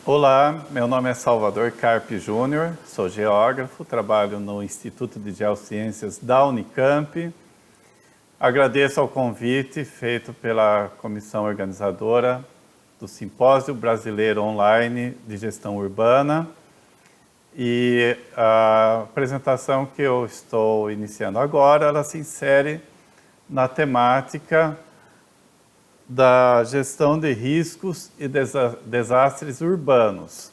Olá, meu nome é Salvador Carpe Júnior, sou geógrafo, trabalho no Instituto de Geociências da Unicamp. Agradeço ao convite feito pela comissão organizadora do Simpósio Brasileiro Online de Gestão Urbana. E a apresentação que eu estou iniciando agora, ela se insere na temática da gestão de riscos e desastres urbanos.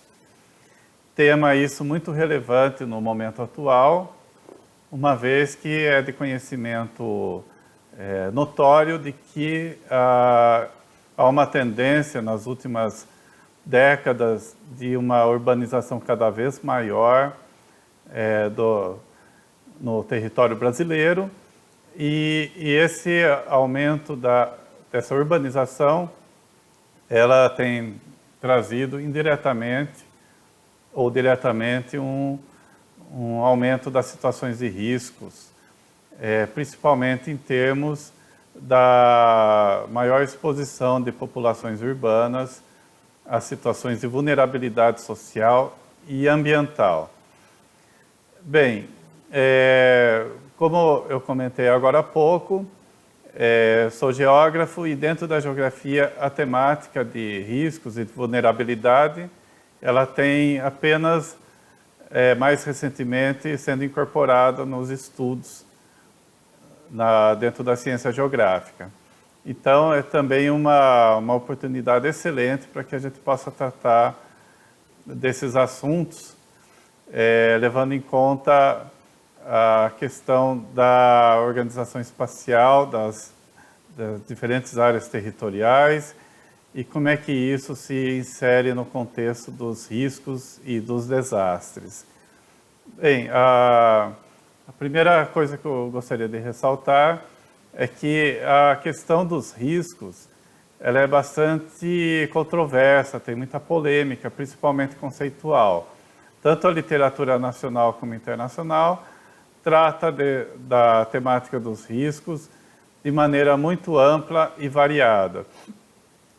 Tema isso muito relevante no momento atual, uma vez que é de conhecimento notório de que há uma tendência nas últimas décadas de uma urbanização cada vez maior no território brasileiro, e esse aumento dessa urbanização, ela tem trazido indiretamente ou diretamente um aumento das situações de riscos, principalmente em termos da maior exposição de populações urbanas a situações de vulnerabilidade social e ambiental. Bem, como eu comentei agora há pouco, sou geógrafo e dentro da geografia a temática de riscos e de vulnerabilidade, ela tem apenas mais recentemente sendo incorporada nos estudos dentro da ciência geográfica. Então é também uma oportunidade excelente para que a gente possa tratar desses assuntos, levando em conta a questão da organização espacial das diferentes áreas territoriais e como é que isso se insere no contexto dos riscos e dos desastres. Bem, a primeira coisa que eu gostaria de ressaltar é que a questão dos riscos ela é bastante controversa, tem muita polêmica, principalmente conceitual. Tanto a literatura nacional como internacional trata da temática dos riscos de maneira muito ampla e variada.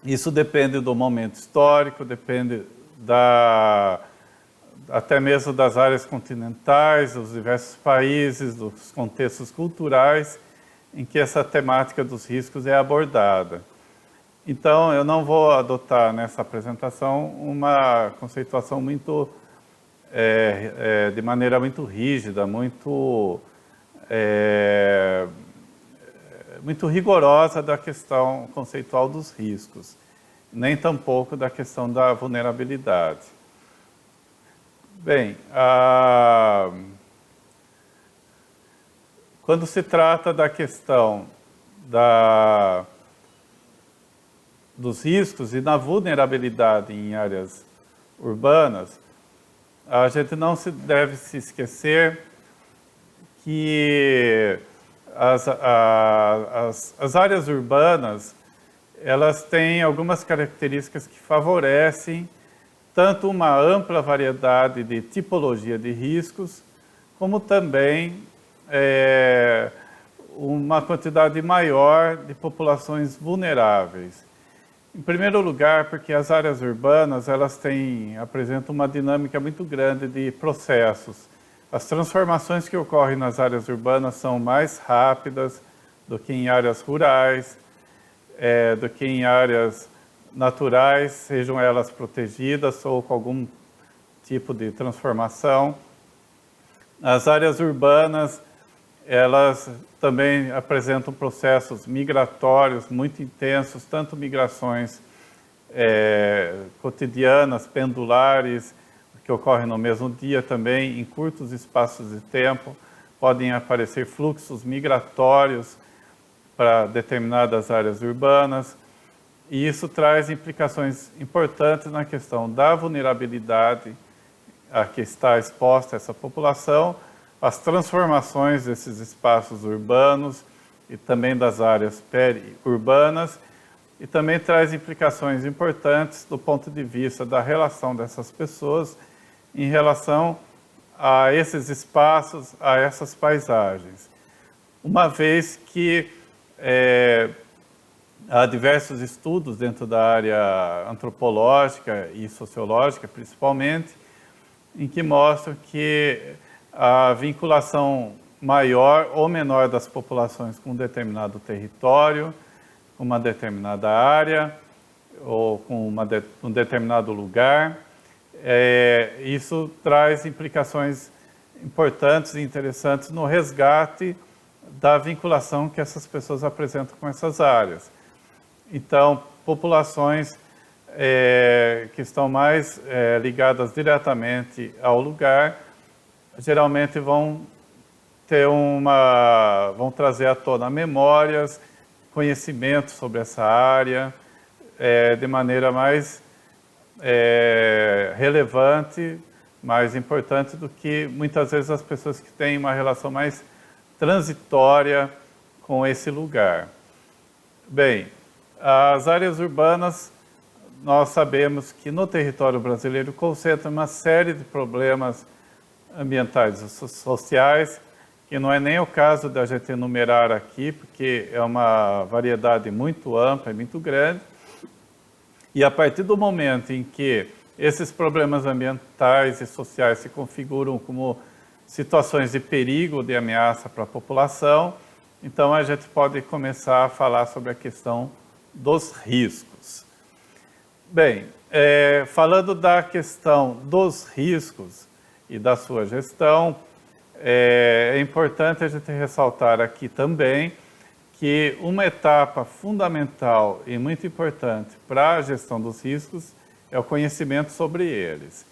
Isso depende do momento histórico, depende até mesmo das áreas continentais, dos diversos países, dos contextos culturais em que essa temática dos riscos é abordada. Então, eu não vou adotar nessa apresentação uma conceituação muito de maneira muito rígida, muito rigorosa da questão conceitual dos riscos, nem tampouco da questão da vulnerabilidade. Bem, quando se trata da questão dos riscos e da vulnerabilidade em áreas urbanas, a gente não deve se esquecer que as áreas urbanas elas têm algumas características que favorecem tanto uma ampla variedade de tipologia de riscos, como também uma quantidade maior de populações vulneráveis. Em primeiro lugar, porque as áreas urbanas elas apresentam uma dinâmica muito grande de processos. As transformações que ocorrem nas áreas urbanas são mais rápidas do que em áreas rurais, do que em áreas naturais, sejam elas protegidas ou com algum tipo de transformação. As áreas urbanas, elas também apresentam processos migratórios muito intensos, tanto migrações cotidianas, pendulares, que ocorrem no mesmo dia também, em curtos espaços de tempo, podem aparecer fluxos migratórios para determinadas áreas urbanas, e isso traz implicações importantes na questão da vulnerabilidade a que está exposta essa população, as transformações desses espaços urbanos e também das áreas periurbanas, e também traz implicações importantes do ponto de vista da relação dessas pessoas em relação a esses espaços, a essas paisagens. Uma vez que Há diversos estudos dentro da área antropológica e sociológica, principalmente, em que mostram que a vinculação maior ou menor das populações com um determinado território, com uma determinada área ou com um determinado lugar, isso traz implicações importantes e interessantes no resgate da vinculação que essas pessoas apresentam com essas áreas. Então, populações que estão mais ligadas diretamente ao lugar, geralmente vão trazer à tona memórias, conhecimentos sobre essa área, de maneira mais relevante, mais importante do que muitas vezes as pessoas que têm uma relação mais transitória com esse lugar. Bem, as áreas urbanas, nós sabemos que no território brasileiro concentra uma série de problemas ambientais e sociais, que não é nem o caso da gente enumerar aqui, porque é uma variedade muito ampla e muito grande. E a partir do momento em que esses problemas ambientais e sociais se configuram como situações de perigo, de ameaça para a população, então a gente pode começar a falar sobre a questão dos riscos. Bem, falando da questão dos riscos e da sua gestão, é importante a gente ressaltar aqui também que uma etapa fundamental e muito importante para a gestão dos riscos é o conhecimento sobre eles.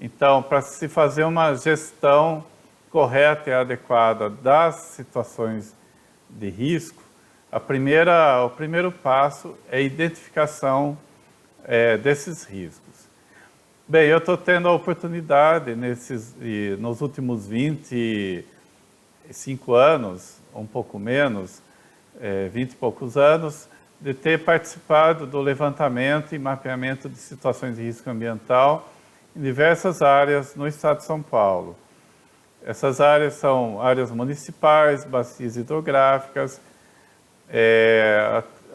Então, para se fazer uma gestão correta e adequada das situações de risco, o primeiro passo é a identificação desses riscos. Bem, eu estou tendo a oportunidade nos últimos 25 anos, um pouco menos, 20 e poucos anos, de ter participado do levantamento e mapeamento de situações de risco ambiental em diversas áreas no estado de São Paulo. Essas áreas são áreas municipais, bacias hidrográficas,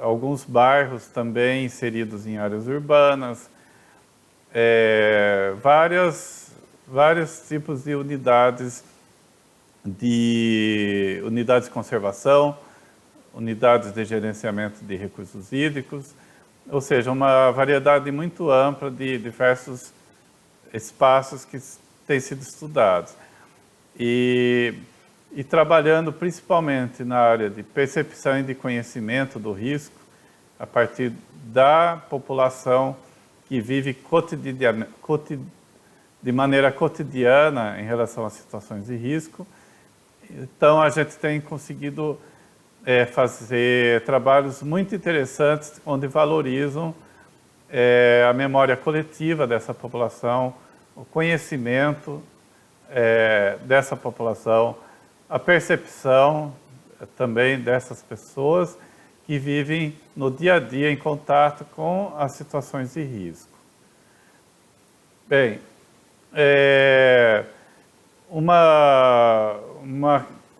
alguns bairros também inseridos em áreas urbanas, vários tipos de unidades de conservação, unidades de gerenciamento de recursos hídricos, ou seja, uma variedade muito ampla de diversos espaços que têm sido estudados. E trabalhando principalmente na área de percepção e de conhecimento do risco, a partir da população que vive de maneira cotidiana em relação às situações de risco. Então, a gente tem conseguido fazer trabalhos muito interessantes, onde valorizam a memória coletiva dessa população, o conhecimento dessa população, a percepção também dessas pessoas que vivem no dia a dia em contato com as situações de risco. Bem,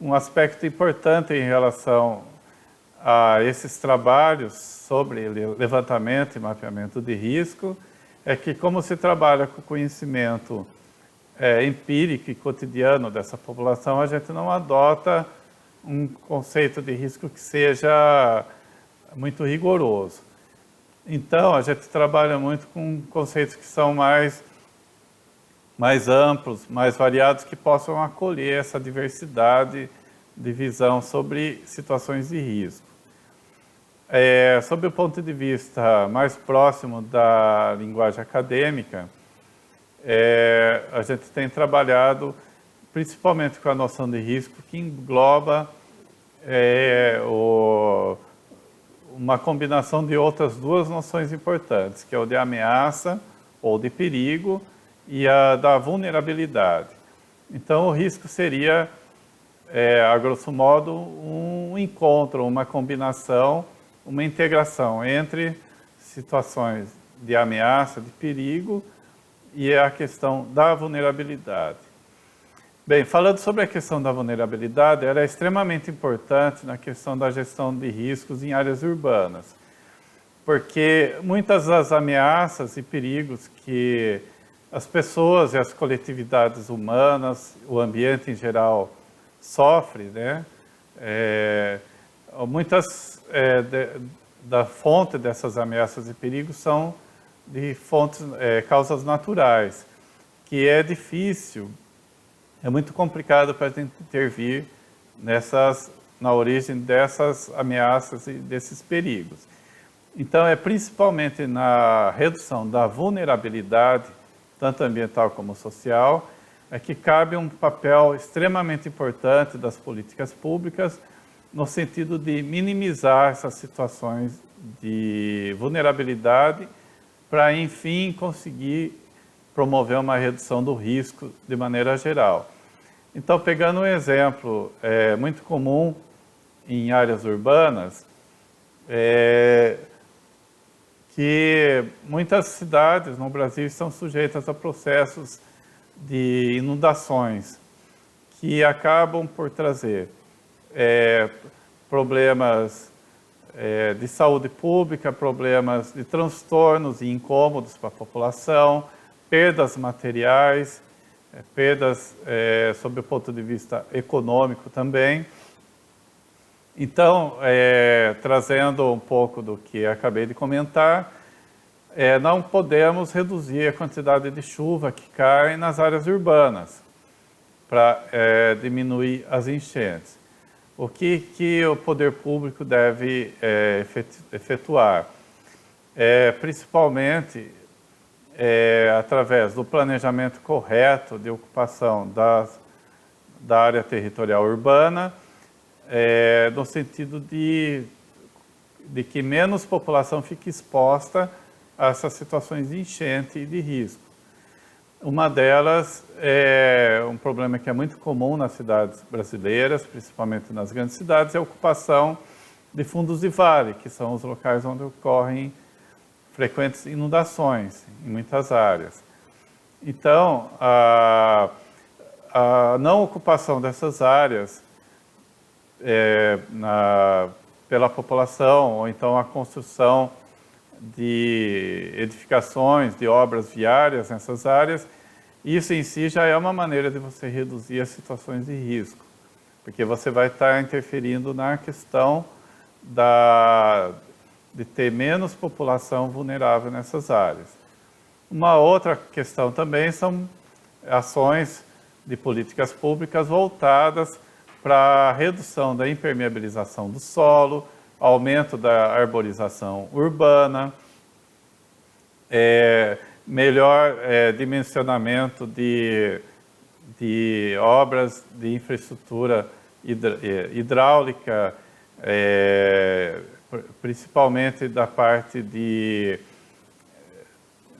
um aspecto importante em relação a esses trabalhos sobre levantamento e mapeamento de risco é que, como se trabalha com conhecimento empírico e cotidiano dessa população, a gente não adota um conceito de risco que seja muito rigoroso. Então, a gente trabalha muito com conceitos que são mais amplos, mais variados, que possam acolher essa diversidade de visão sobre situações de risco. Sob o ponto de vista mais próximo da linguagem acadêmica, a gente tem trabalhado principalmente com a noção de risco, que engloba uma combinação de outras duas noções importantes, que é o de ameaça ou de perigo e a da vulnerabilidade. Então, o risco seria, a grosso modo, um encontro, uma combinação, uma integração entre situações de ameaça, de perigo e a questão da vulnerabilidade. Bem, falando sobre a questão da vulnerabilidade, ela é extremamente importante na questão da gestão de riscos em áreas urbanas. porque muitas das ameaças e perigos que as pessoas e as coletividades humanas, o ambiente em geral, sofrem, né? Muitas da fonte dessas ameaças e perigos são de fontes, causas naturais, que é difícil, é muito complicado para a gente intervir na origem dessas ameaças e desses perigos. Então, é principalmente na redução da vulnerabilidade, tanto ambiental como social, que cabe um papel extremamente importante das políticas públicas, no sentido de minimizar essas situações de vulnerabilidade, para, enfim, conseguir promover uma redução do risco de maneira geral. Então, pegando um exemplo muito comum em áreas urbanas, que muitas cidades no Brasil estão sujeitas a processos de inundações, que acabam por trazer problemas de saúde pública, problemas de transtornos e incômodos para a população, perdas materiais, perdas sob o ponto de vista econômico também. Então, trazendo um pouco do que acabei de comentar, não podemos reduzir a quantidade de chuva que cai nas áreas urbanas para diminuir as enchentes. O que o poder público deve efetuar? Principalmente através do planejamento correto de ocupação da área territorial urbana, no sentido de que menos população fique exposta a essas situações de enchente e de risco. Uma delas é um problema que é muito comum nas cidades brasileiras, principalmente nas grandes cidades, é a ocupação de fundos de vale, que são os locais onde ocorrem frequentes inundações em muitas áreas. Então, a não ocupação dessas áreas pela população, ou então a construção de edificações, de obras viárias nessas áreas, isso em si já é uma maneira de você reduzir as situações de risco, porque você vai estar interferindo na questão de ter menos população vulnerável nessas áreas. Uma outra questão também são ações de políticas públicas voltadas para a redução da impermeabilização do solo, aumento da arborização urbana, melhor dimensionamento de obras de infraestrutura hidráulica, principalmente da parte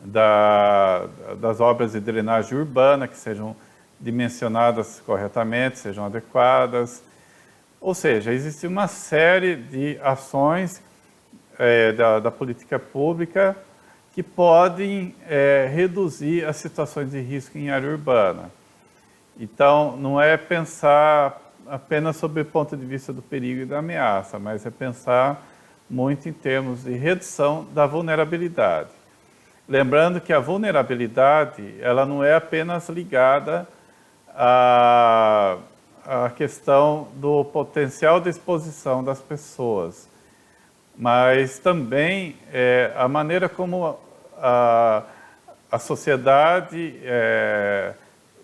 das obras de drenagem urbana, que sejam dimensionadas corretamente, sejam adequadas. Ou seja, existe uma série de ações da política pública que podem reduzir as situações de risco em área urbana. Então, não é pensar apenas sob o ponto de vista do perigo e da ameaça, mas é pensar muito em termos de redução da vulnerabilidade. Lembrando que a vulnerabilidade, ela não é apenas ligada à questão do potencial de exposição das pessoas, mas também a maneira como a sociedade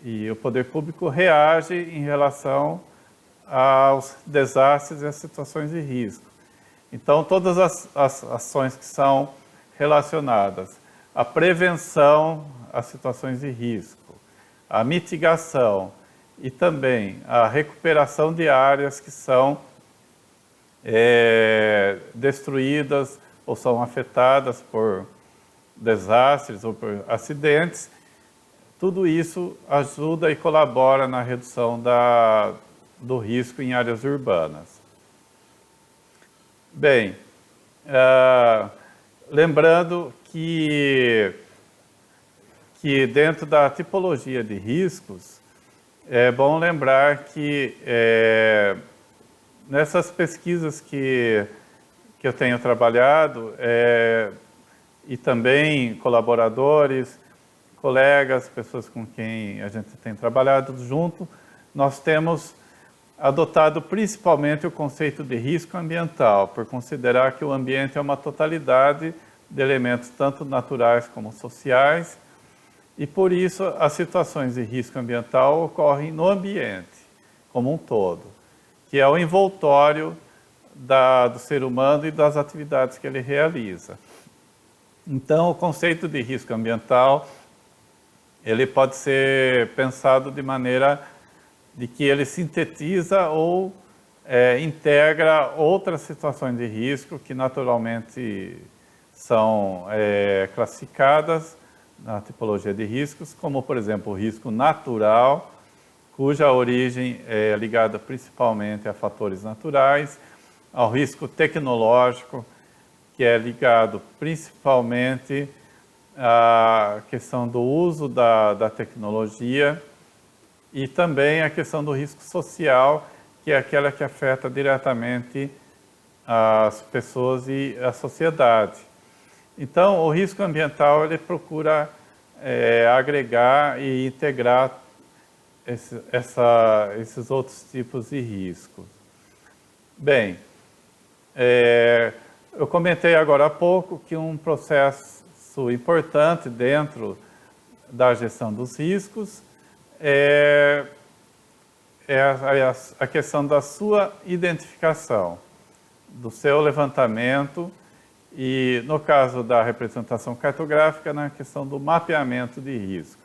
e o poder público reagem em relação aos desastres e às situações de risco. Então, todas as ações que são relacionadas à prevenção às situações de risco, à mitigação e também à recuperação de áreas que são destruídas ou são afetadas por desastres ou por acidentes, tudo isso ajuda e colabora na redução do risco em áreas urbanas. Bem, lembrando que dentro da tipologia de riscos, é bom lembrar que nessas pesquisas que que eu tenho trabalhado, e também colaboradores, colegas, pessoas com quem a gente tem trabalhado junto, nós temos adotado principalmente o conceito de risco ambiental, por considerar que o ambiente é uma totalidade de elementos tanto naturais como sociais, e por isso as situações de risco ambiental ocorrem no ambiente como um todo, que é o envoltório do ser humano e das atividades que ele realiza. Então, o conceito de risco ambiental, ele pode ser pensado de maneira de que ele sintetiza ou integra outras situações de risco que naturalmente são classificadas na tipologia de riscos, como, por exemplo, o risco natural, cuja origem é ligada principalmente a fatores naturais, ao risco tecnológico, que é ligado principalmente à questão do uso da tecnologia, e também a questão do risco social, que é aquela que afeta diretamente as pessoas e a sociedade. Então, o risco ambiental, ele procura agregar e integrar esses outros tipos de riscos. Bem, eu comentei agora há pouco que um processo importante dentro da gestão dos riscos é a questão da sua identificação, do seu levantamento e, no caso da representação cartográfica, na questão do mapeamento de riscos.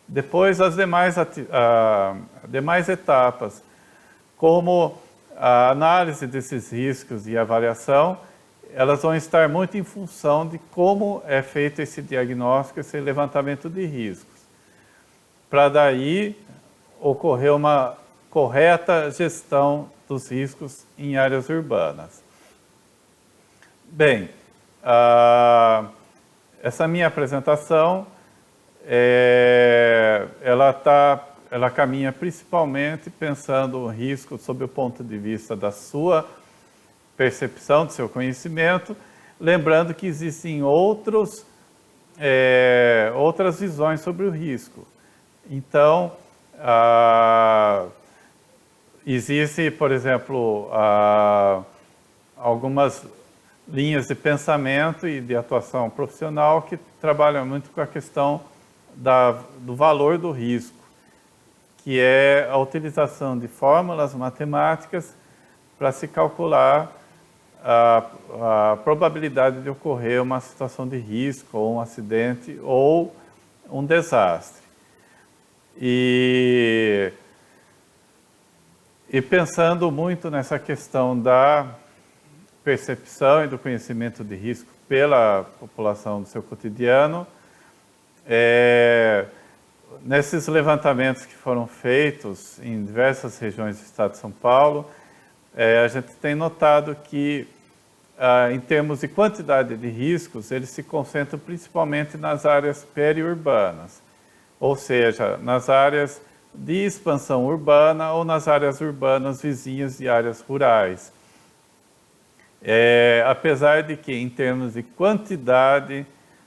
Depois, as demais etapas, como a análise desses riscos e avaliação, elas vão estar muito em função de como é feito esse diagnóstico, esse levantamento de riscos, para daí ocorrer uma correta gestão dos riscos em áreas urbanas. Bem, essa minha apresentação, ela caminha principalmente pensando o risco sob o ponto de vista da sua percepção, do seu conhecimento, lembrando que existem outras visões sobre o risco. Então, existe, por exemplo, algumas linhas de pensamento e de atuação profissional que trabalham muito com a questão do valor do risco, que é a utilização de fórmulas matemáticas para se calcular a probabilidade de ocorrer uma situação de risco, ou um acidente, ou um desastre. E pensando muito nessa questão da percepção e do conhecimento de risco pela população do seu cotidiano, nesses levantamentos que foram feitos em diversas regiões do estado de São Paulo, a gente tem notado que, em termos de quantidade de riscos, eles se concentram principalmente nas áreas periurbanas, ou seja, nas áreas de expansão urbana ou nas áreas urbanas vizinhas de áreas rurais. Apesar de que, em termos de quantidade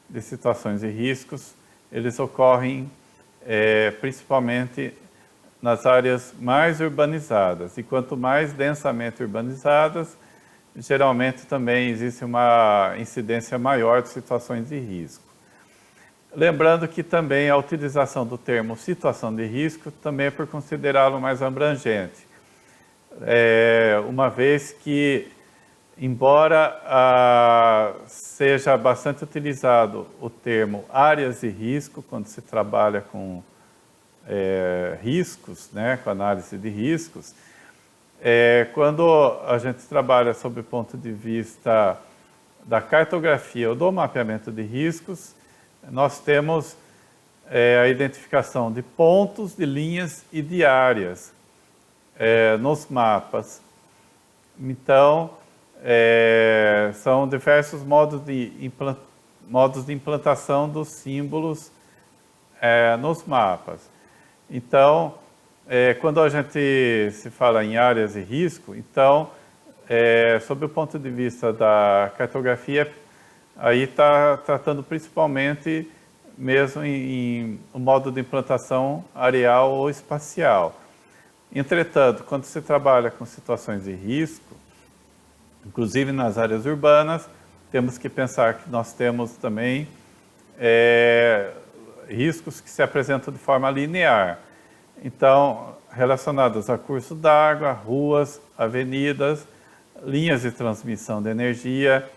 de situações de riscos, eles ocorrem principalmente nas áreas mais urbanizadas. E quanto mais densamente urbanizadas, geralmente também existe uma incidência maior de situações de risco. Lembrando que também a utilização do termo situação de risco também é por considerá-lo mais abrangente, uma vez que, embora seja bastante utilizado o termo áreas de risco, quando se trabalha com riscos, né, com análise de riscos, quando a gente trabalha sob o ponto de vista da cartografia ou do mapeamento de riscos, nós temos a identificação de pontos, de linhas e de áreas nos mapas. Então, são diversos modos de implantação dos símbolos nos mapas. Então, quando a gente se fala em áreas de risco, então, sob o ponto de vista da cartografia, aí está tratando principalmente mesmo em um modo de implantação areal ou espacial. Entretanto, quando se trabalha com situações de risco, inclusive nas áreas urbanas, temos que pensar que nós temos também riscos que se apresentam de forma linear. Então, relacionados a curso d'água, ruas, avenidas, linhas de transmissão de energia,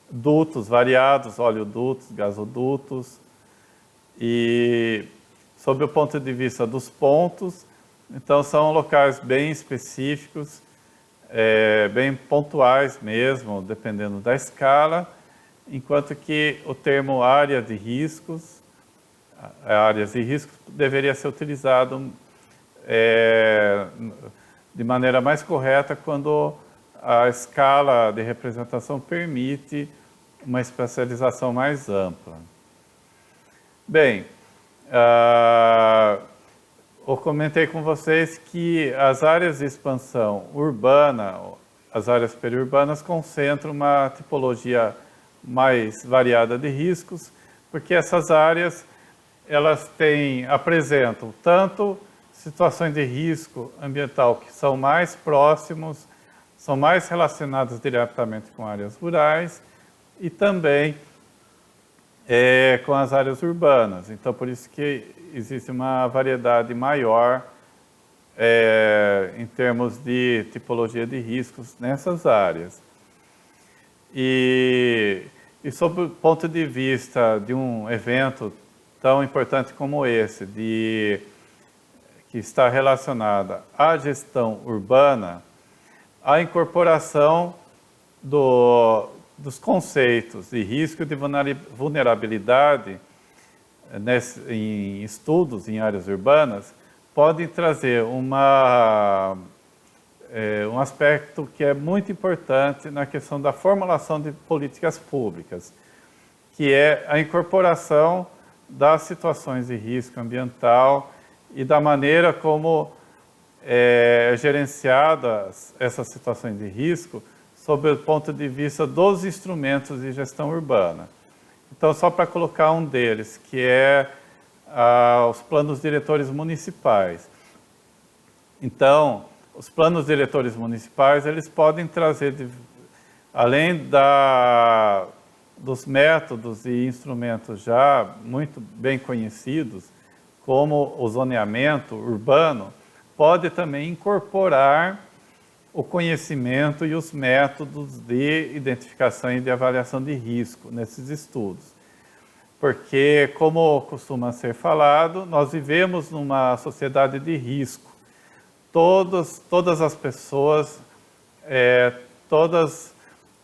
dutos variados, oleodutos, gasodutos. E, sob o ponto de vista dos pontos, então são locais bem específicos, bem pontuais mesmo, dependendo da escala, enquanto que o termo área de riscos, áreas de risco, deveria ser utilizado de maneira mais correta quando a escala de representação permite uma especialização mais ampla. Bem, eu comentei com vocês que as áreas de expansão urbana, as áreas periurbanas, concentram uma tipologia mais variada de riscos, porque essas áreas elas apresentam tanto situações de risco ambiental que são mais próximos, são mais relacionadas diretamente com áreas rurais e também com as áreas urbanas. Então, por isso que existe uma variedade maior em termos de tipologia de riscos nessas áreas. E sob o ponto de vista de um evento tão importante como esse, que está relacionada à gestão urbana, a incorporação dos conceitos de risco e de vulnerabilidade em estudos em áreas urbanas podem trazer um aspecto que é muito importante na questão da formulação de políticas públicas, que é a incorporação das situações de risco ambiental e da maneira como gerenciadas essas situações de risco sob o ponto de vista dos instrumentos de gestão urbana. Então, só para colocar um deles, que é os planos diretores municipais. Então, os planos diretores municipais, eles podem trazer, além dos métodos e instrumentos já muito bem conhecidos, como o zoneamento urbano, pode também incorporar o conhecimento e os métodos de identificação e de avaliação de risco nesses estudos. Porque, como costuma ser falado, nós vivemos numa sociedade de risco. Todas as pessoas, todos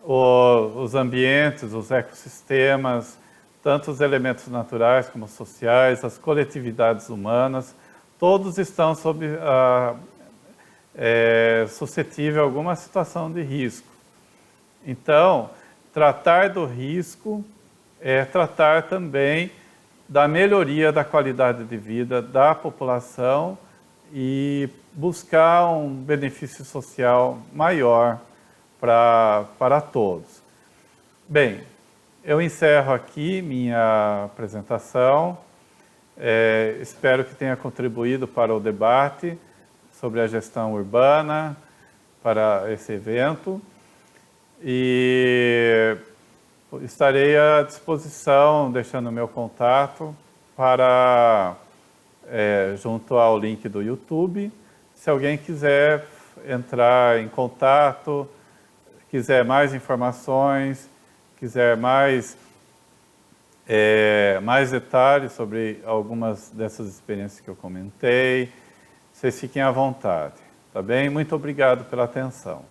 os ambientes, os ecossistemas, tanto os elementos naturais como sociais, as coletividades humanas, todos estão suscetível a alguma situação de risco. Então, tratar do risco é tratar também da melhoria da qualidade de vida da população e buscar um benefício social maior para todos. Bem, eu encerro aqui minha apresentação. Espero que tenha contribuído para o debate sobre a gestão urbana para esse evento e estarei à disposição, deixando o meu contato junto ao link do YouTube. Se alguém quiser entrar em contato, quiser mais informações, quiser mais detalhes sobre algumas dessas experiências que eu comentei, vocês fiquem à vontade, tá bem? Muito obrigado pela atenção.